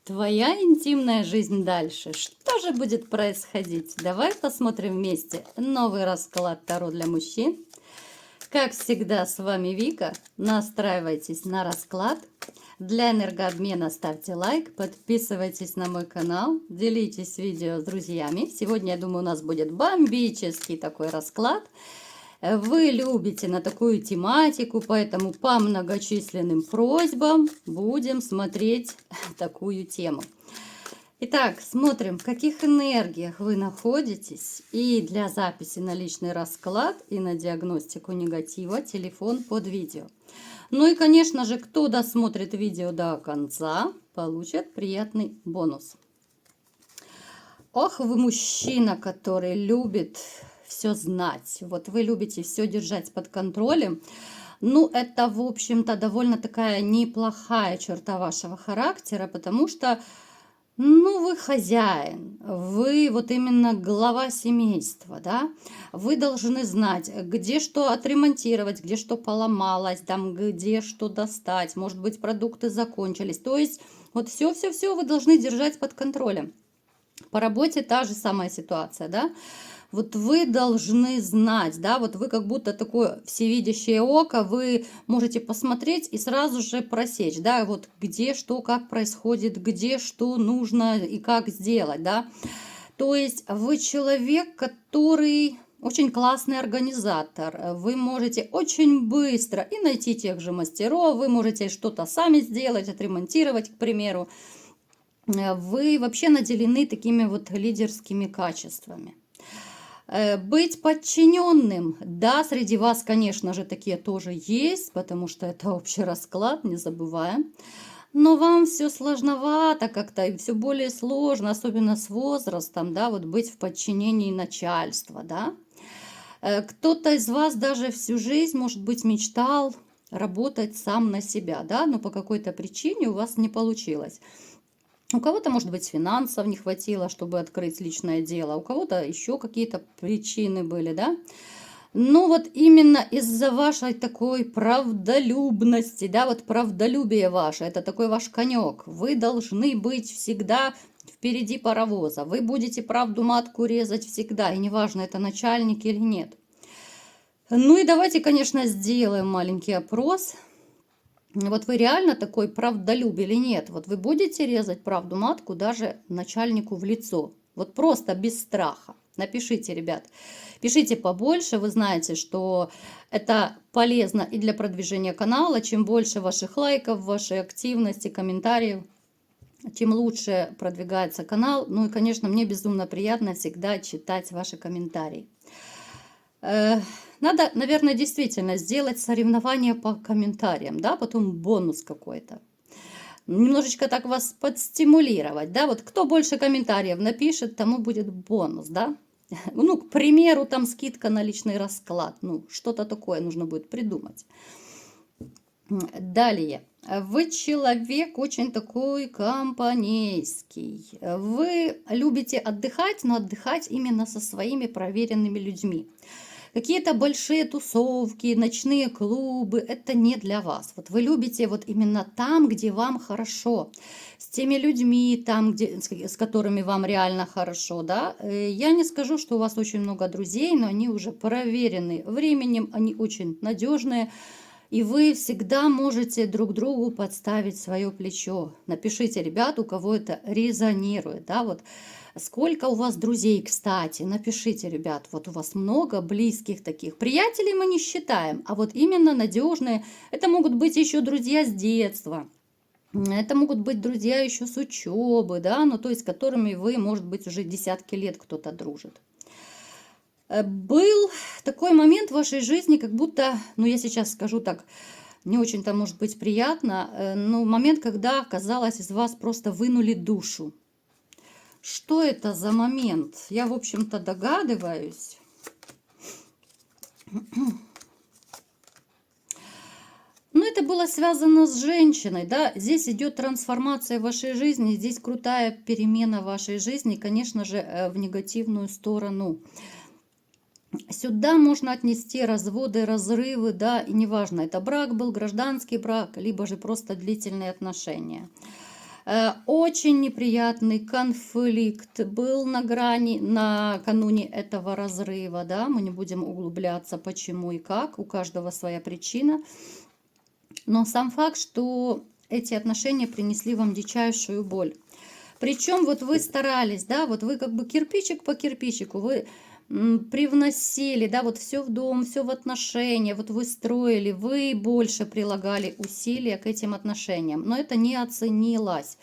Твоя интимная жизнь дальше. Что же будет происходить? Давай посмотрим вместе новый расклад Таро для мужчин. Как всегда, с вами Вика. Настраивайтесь на расклад. Для энергообмена ставьте лайк, подписывайтесь на мой канал, делитесь видео с друзьями. Сегодня, я думаю, у нас будет бомбический такой расклад. Вы любите на такую тематику, поэтому по многочисленным просьбам будем смотреть такую тему. Итак, смотрим, в каких энергиях вы находитесь. И для записи на личный расклад и на диагностику негатива телефон под видео. Ну и, конечно же, кто досмотрит видео до конца, получит приятный бонус. Ох, вы мужчина, который любит все знать. Вот вы любите все держать под контролем. Ну, это, в общем-то, довольно такая неплохая черта вашего характера, потому что, ну, вы хозяин, вы вот именно глава семейства, да, вы должны знать, где что отремонтировать, где что поломалось, там, где что достать, может быть, продукты закончились, то есть вот все-все-все вы должны держать под контролем. По работе та же самая ситуация, да, вот вы должны знать, да, вот вы как будто такое всевидящее око, вы можете посмотреть и сразу же просечь, да, вот где что, как происходит, где что нужно и как сделать, да. То есть вы человек, который очень классный организатор, вы можете очень быстро и найти тех же мастеров, вы можете что-то сами сделать, отремонтировать, к примеру. Вы вообще наделены такими вот лидерскими качествами. Быть подчиненным, да, среди вас, конечно же, такие тоже есть, потому что это общий расклад, не забываем. Но вам все сложновато как-то, и все более сложно, особенно с возрастом, да, вот быть в подчинении начальства, да. Кто-то из вас даже всю жизнь, может быть, мечтал работать сам на себя, да, но по какой-то причине у вас не получилось. У кого-то, может быть, финансов не хватило, чтобы открыть личное дело, у кого-то еще какие-то причины были, да. Ну вот именно из-за вашей такой правдолюбности, да, вот правдолюбие ваше, это такой ваш конек. Вы должны быть всегда впереди паровоза, вы будете правду матку резать всегда, и неважно, это начальник или нет. Ну и давайте, конечно, сделаем маленький опрос. Вот вы реально такой правдолюб или нет? Вот вы будете резать правду матку даже начальнику в лицо? Вот просто без страха. Напишите, ребят. Пишите побольше. Вы знаете, что это полезно и для продвижения канала. Чем больше ваших лайков, вашей активности, комментариев, тем лучше продвигается канал. Ну и, конечно, мне безумно приятно всегда читать ваши комментарии. Надо, наверное, действительно сделать соревнование по комментариям, да, потом бонус какой-то. Немножечко так вас подстимулировать, да, вот кто больше комментариев напишет, тому будет бонус, да. Ну, к примеру, там скидка на личный расклад, ну, что-то такое нужно будет придумать. Далее. Вы человек очень такой компанейский. Вы любите отдыхать, но отдыхать именно со своими проверенными людьми. Какие-то большие тусовки, ночные клубы, это не для вас. Вот вы любите вот именно там, где вам хорошо, с теми людьми, там, где, с которыми вам реально хорошо, да. Я не скажу, что у вас очень много друзей, но они уже проверены временем, они очень надежные. И вы всегда можете друг другу подставить свое плечо. Напишите, ребят, у кого это резонирует, да, вот. Сколько у вас друзей, кстати, напишите, ребят, вот у вас много близких таких. Приятелей мы не считаем, а вот именно надежные, это могут быть еще друзья с детства. Это могут быть друзья еще с учебы, да, ну то есть с которыми вы, может быть, уже десятки лет кто-то дружит. Был такой момент в вашей жизни, как будто, ну я сейчас скажу так, не очень-то может быть приятно, но момент, когда, казалось, из вас просто вынули душу. Что это за момент? Я, в общем-то, догадываюсь. Но это было связано с женщиной, да, здесь идет трансформация вашей жизни, здесь крутая перемена вашей жизни, конечно же, в негативную сторону. Сюда можно отнести разводы, разрывы, да, и неважно, это брак был, гражданский брак, либо же просто длительные отношения. Очень неприятный конфликт был на грани, накануне этого разрыва, да, мы не будем углубляться, почему и как, у каждого своя причина. Но сам факт, что эти отношения принесли вам дичайшую боль. Причем вот вы старались, да, вот вы как бы кирпичик по кирпичику, вы привносили, да, вот все в дом, все в отношения, вот вы строили, вы больше прилагали усилия к этим отношениям, но это не оценилось.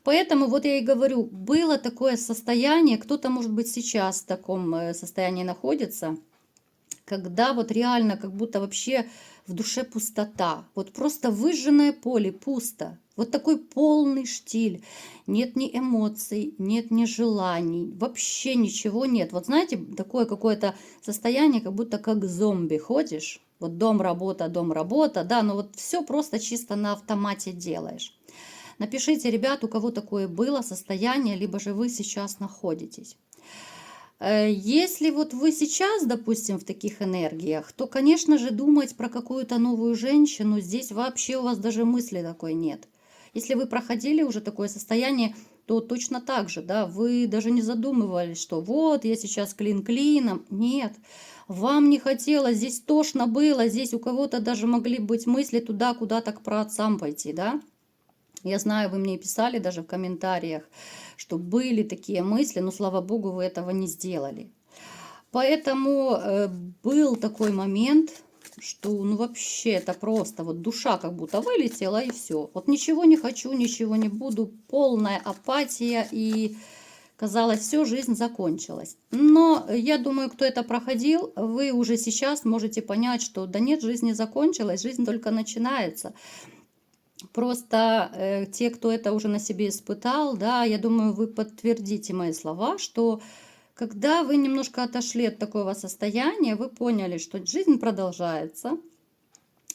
Поэтому вот я и говорю, было такое состояние, кто-то, может быть, сейчас в таком состоянии находится, когда вот реально как будто вообще в душе пустота, вот просто выжженное поле, пусто, вот такой полный штиль, нет ни эмоций, нет ни желаний, вообще ничего нет. Вот знаете, такое какое-то состояние, как будто как зомби ходишь, вот дом, работа, да, но вот все просто чисто на автомате делаешь. Напишите, ребят, у кого такое было состояние, либо же вы сейчас находитесь. Если вот вы сейчас, допустим, в таких энергиях, то, конечно же, думать про какую-то новую женщину, здесь вообще у вас даже мысли такой нет. Если вы проходили уже такое состояние, то точно так же, да, вы даже не задумывались, что вот я сейчас клин клином. Нет, вам не хотелось, здесь тошно было, здесь у кого-то даже могли быть мысли туда, куда-то к праотцам пойти, да. Я знаю, вы мне писали даже в комментариях, что были такие мысли, но, слава богу, вы этого не сделали. Поэтому был такой момент, что ну вообще это просто вот душа как будто вылетела и все. Вот ничего не хочу, ничего не буду, полная апатия и казалось, все, жизнь закончилась. Но я думаю, кто это проходил, вы уже сейчас можете понять, что да нет, жизнь не закончилась, жизнь только начинается. Просто те, кто это уже на себе испытал, да, я думаю, вы подтвердите мои слова, что когда вы немножко отошли от такого состояния, вы поняли, что жизнь продолжается,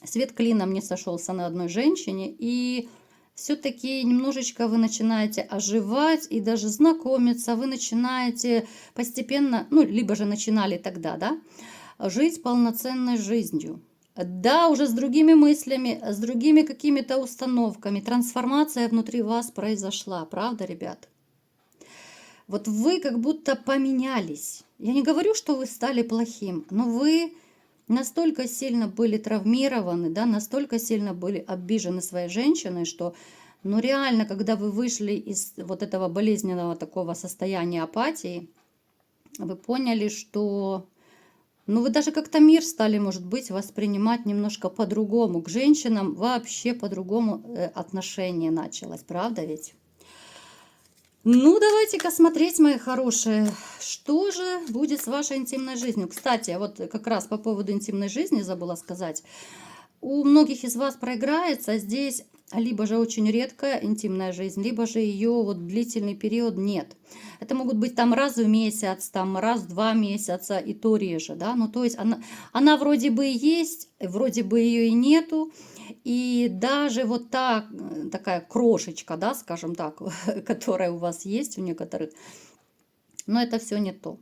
свет клином не сошелся на одной женщине, и все-таки немножечко вы начинаете оживать и даже знакомиться, вы начинаете постепенно, ну, либо же начинали тогда, да, жить полноценной жизнью. Да, уже с другими мыслями, с другими какими-то установками. Трансформация внутри вас произошла, правда, ребят? Вот вы как будто поменялись. Я не говорю, что вы стали плохим, но вы настолько сильно были травмированы, да, настолько сильно были обижены своей женщиной, что, ну реально, когда вы вышли из вот этого болезненного такого состояния апатии, вы поняли, что ну, вы даже как-то мир стали, может быть, воспринимать немножко по-другому. К женщинам вообще по-другому отношение началось, правда ведь? Ну, давайте-ка смотреть, мои хорошие, что же будет с вашей интимной жизнью. Кстати, вот как раз по поводу интимной жизни забыла сказать. У многих из вас проиграется здесь либо же очень редкая интимная жизнь, либо же ее вот длительный период нет. Это могут быть там раз в месяц, там раз в 2 месяца и то реже, да. Ну, то есть она вроде бы и есть, вроде бы ее и нету. И даже вот та такая крошечка, да, скажем так, которая у вас есть у некоторых, но это все не то.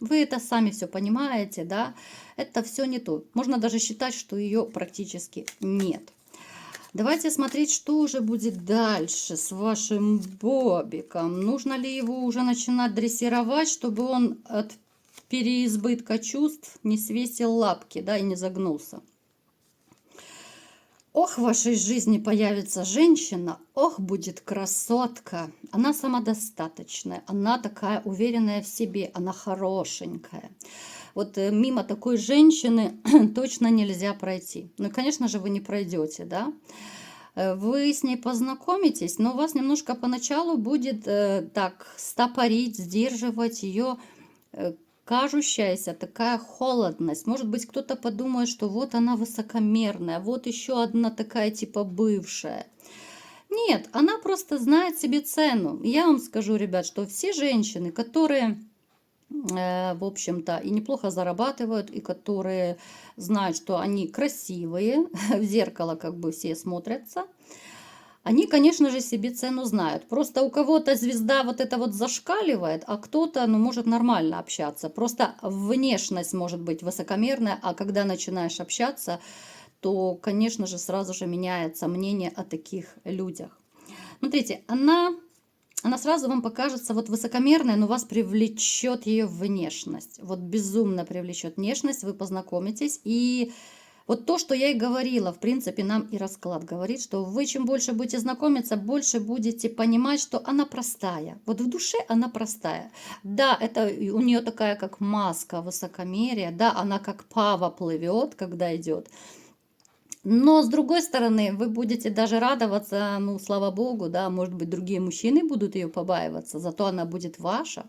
Вы это сами все понимаете, да, это все не то. Можно даже считать, что ее практически нет. Давайте смотреть, что уже будет дальше с вашим Бобиком. Нужно ли его уже начинать дрессировать, чтобы он от переизбытка чувств не свесил лапки, да, и не загнулся. Ох, в вашей жизни появится женщина, ох, будет красотка. Она самодостаточная, она такая уверенная в себе, она хорошенькая. Вот мимо такой женщины точно нельзя пройти. Ну, конечно же, вы не пройдете, да? Вы с ней познакомитесь, но у вас немножко поначалу будет так стопорить, сдерживать ее кажущаяся такая холодность. Может быть, кто-то подумает, что вот она высокомерная, вот еще одна такая типа бывшая. Нет, она просто знает себе цену. Я вам скажу, ребят, что все женщины, которые, в общем-то, и неплохо зарабатывают, и которые знают, что они красивые, в зеркало как бы все смотрятся, они, конечно же, себе цену знают. Просто у кого-то звезда вот это вот зашкаливает, а кто-то, ну, может нормально общаться. Просто внешность может быть высокомерная, а когда начинаешь общаться, то, конечно же, сразу же меняется мнение о таких людях. Смотрите, она сразу вам покажется вот высокомерная, но вас привлечет ее внешность. Вот безумно привлечет внешность, вы познакомитесь. И вот то, что я и говорила, в принципе, нам и расклад говорит, что вы чем больше будете знакомиться, больше будете понимать, что она простая. Вот в душе она простая. Да, это у нее такая как маска высокомерия, да, она как пава плывет, когда идет. Но с другой стороны, вы будете даже радоваться, ну, слава богу, да, может быть, другие мужчины будут ее побаиваться, зато она будет ваша.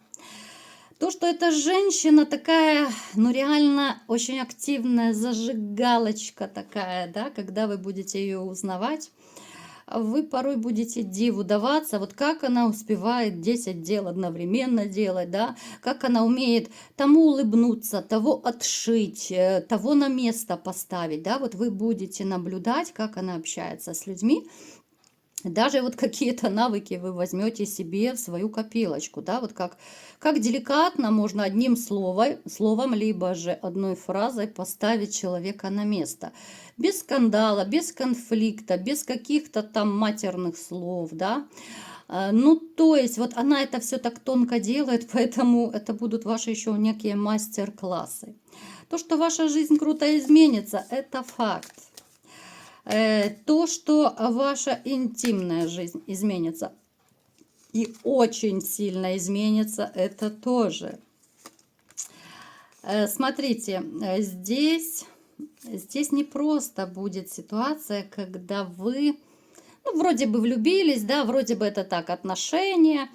То, что эта женщина такая, ну, реально очень активная, зажигалочка такая, да, когда вы будете ее узнавать, вы порой будете диву даваться, вот как она успевает 10 дел одновременно делать, да, как она умеет тому улыбнуться, того отшить, того на место поставить, да, вот вы будете наблюдать, как она общается с людьми. Даже вот какие-то навыки вы возьмете себе в свою копилочку, да, вот как деликатно можно одним словом, либо же одной фразой поставить человека на место. Без скандала, без конфликта, без каких-то там матерных слов, да. Ну, то есть вот она это все так тонко делает, поэтому это будут ваши еще некие мастер-классы. То, что ваша жизнь круто изменится, это факт. То, что ваша интимная жизнь изменится и очень сильно изменится, это тоже. Смотрите, здесь не просто будет ситуация, когда вы, ну, вроде бы влюбились, да, вроде бы это так, отношения.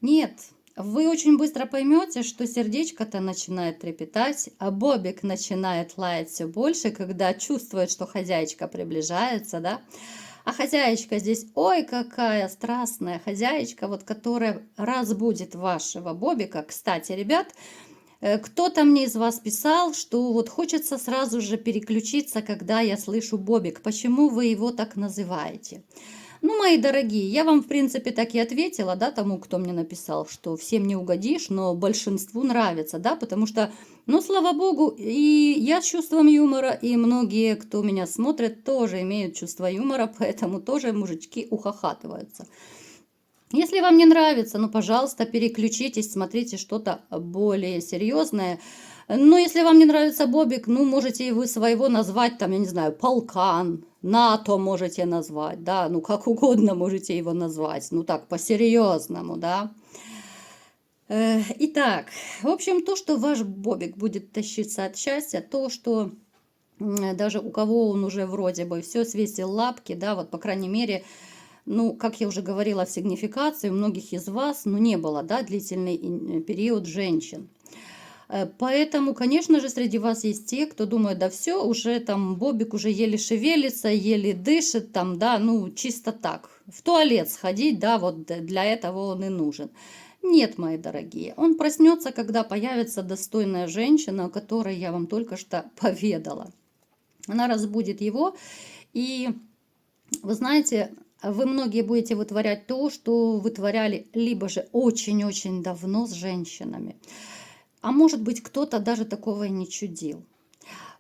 Нет, вы очень быстро поймете, что сердечко-то начинает трепетать, а бобик начинает лаять все больше, когда чувствует, что хозяйка приближается, да. А хозяечка здесь, ой, какая страстная хозяечка, вот которая разбудит вашего бобика. Кстати, ребят, кто-то мне из вас писал, что вот хочется сразу же переключиться, когда я слышу бобик. Почему вы его так называете? Ну, мои дорогие, я вам, в принципе, так и ответила, да, тому, кто мне написал, что всем не угодишь, но большинству нравится, да, потому что, ну, слава богу, и я с чувством юмора, и многие, кто меня смотрит, тоже имеют чувство юмора, поэтому тоже мужички ухахатываются. Если вам не нравится, ну, пожалуйста, переключитесь, смотрите что-то более серьезное. Но если вам не нравится бобик, ну, можете и вы своего назвать, там, я не знаю, полкан, НАТО можете назвать, да, ну, как угодно можете его назвать, ну, так, по-серьезному, да. Итак, в общем, то, что ваш бобик будет тащиться от счастья, то, что даже у кого он уже вроде бы все свесил лапки, да, вот, по крайней мере, ну, как я уже говорила в сигнификации, у многих из вас, ну, не было, да, длительный период женщин. Поэтому, конечно же, среди вас есть те, кто думает, да все, уже там бобик уже еле шевелится, еле дышит, там, да, ну, чисто так. В туалет сходить, да, вот для этого он и нужен. Нет, мои дорогие, он проснется, когда появится достойная женщина, о которой я вам только что поведала. Она разбудит его, и, вы знаете, вы многие будете вытворять то, что вытворяли либо же очень-очень давно с женщинами. А может быть, кто-то даже такого и не чудил.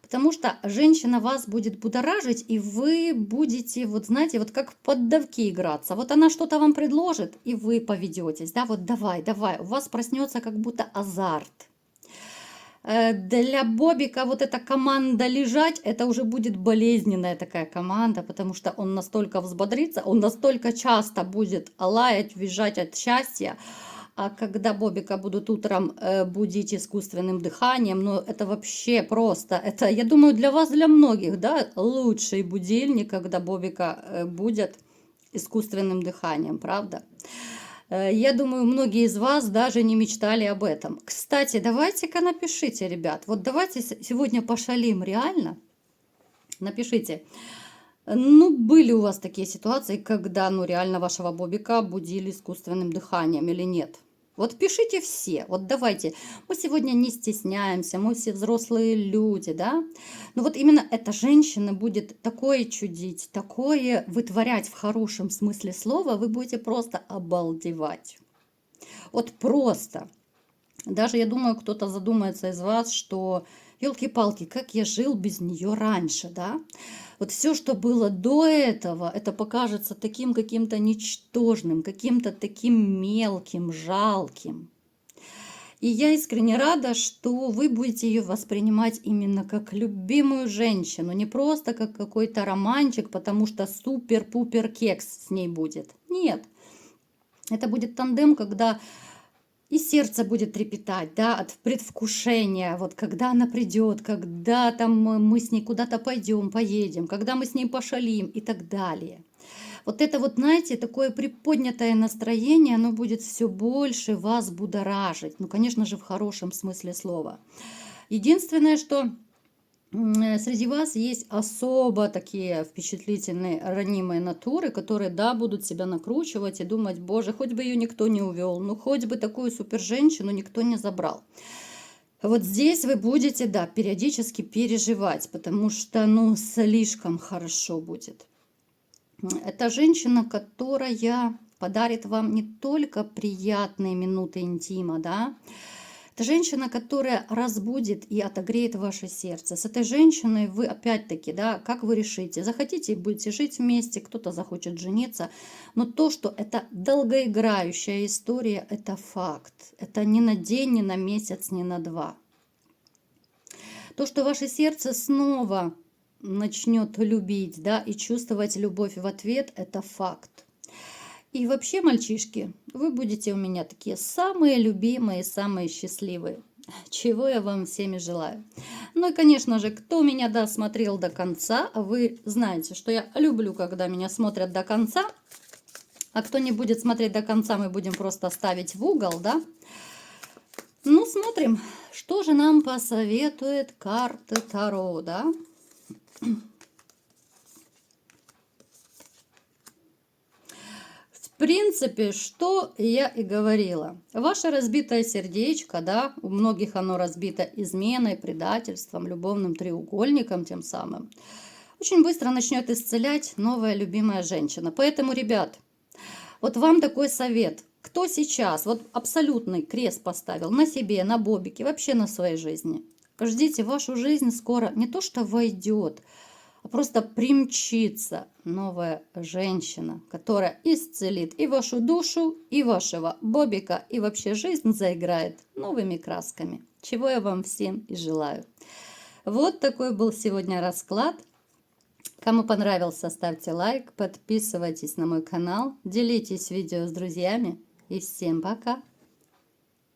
Потому что женщина вас будет будоражить, и вы будете, вот знаете, вот как в поддавки играться. Вот она что-то вам предложит, и вы поведетесь. Да, вот давай, давай. У вас проснется как будто азарт. Для бобика вот эта команда лежать, это уже будет болезненная такая команда, потому что он настолько взбодрится, он настолько часто будет лаять, визжать от счастья. А когда бобика будут утром будить искусственным дыханием, ну это вообще просто, это, я думаю, для вас, для многих, да, лучший будильник, когда бобика будят искусственным дыханием, правда? Я думаю, многие из вас даже не мечтали об этом. Кстати, давайте-ка напишите, ребят, вот давайте сегодня пошалим реально. Напишите, ну, были у вас такие ситуации, когда, ну, реально вашего бобика будили искусственным дыханием или нет? Вот пишите все, вот давайте, мы сегодня не стесняемся, мы все взрослые люди, да? Но вот именно эта женщина будет такое чудить, такое вытворять в хорошем смысле слова, вы будете просто обалдевать. Вот просто. Даже, я думаю, кто-то задумается из вас, что, елки-палки, как я жил без нее раньше, да? Вот все, что было до этого, это покажется таким каким-то ничтожным, каким-то таким мелким, жалким. И я искренне рада, что вы будете ее воспринимать именно как любимую женщину, не просто как какой-то романчик, потому что супер-пупер кекс с ней будет. Нет, это будет тандем, когда и сердце будет трепетать, да, от предвкушения, вот когда она придет, когда там мы с ней куда-то пойдем, поедем, когда мы с ней пошалим и так далее. Вот это вот, знаете, такое приподнятое настроение, оно будет все больше вас будоражить. Ну, конечно же, в хорошем смысле слова. Единственное, что среди вас есть особо такие впечатлительные, ранимые натуры, которые, да, будут себя накручивать и думать, боже, хоть бы ее никто не увел, ну, хоть бы такую супер-женщину никто не забрал. Вот здесь вы будете, да, периодически переживать, потому что, ну, слишком хорошо будет. Это женщина, которая подарит вам не только приятные минуты интима, да, это женщина, которая разбудит и отогреет ваше сердце. С этой женщиной вы опять-таки, да, как вы решите, захотите и будете жить вместе, кто-то захочет жениться, но то, что это долгоиграющая история, это факт. Это не на день, не на месяц, не на два. То, что ваше сердце снова начнет любить, да, и чувствовать любовь в ответ, это факт. И вообще, мальчишки, вы будете у меня такие самые любимые, самые счастливые. Чего я вам всеми желаю. Ну и, конечно же, кто меня досмотрел до конца, вы знаете, что я люблю, когда меня смотрят до конца. А кто не будет смотреть до конца, мы будем просто ставить в угол, да? Ну, смотрим, что же нам посоветует карты Таро, да? В принципе, что я и говорила. Ваше разбитое сердечко, да, у многих оно разбито изменой, предательством, любовным треугольником тем самым, очень быстро начнет исцелять новая любимая женщина. Поэтому, ребят, вот вам такой совет. Кто сейчас вот абсолютный крест поставил на себе, на бобике, вообще на своей жизни, ждите, в вашу жизнь скоро не то что войдет, а просто примчится новая женщина, которая исцелит и вашу душу, и вашего бобика, и вообще жизнь заиграет новыми красками. Чего я вам всем и желаю. Вот такой был сегодня расклад. Кому понравился, ставьте лайк, подписывайтесь на мой канал, делитесь видео с друзьями. И всем пока!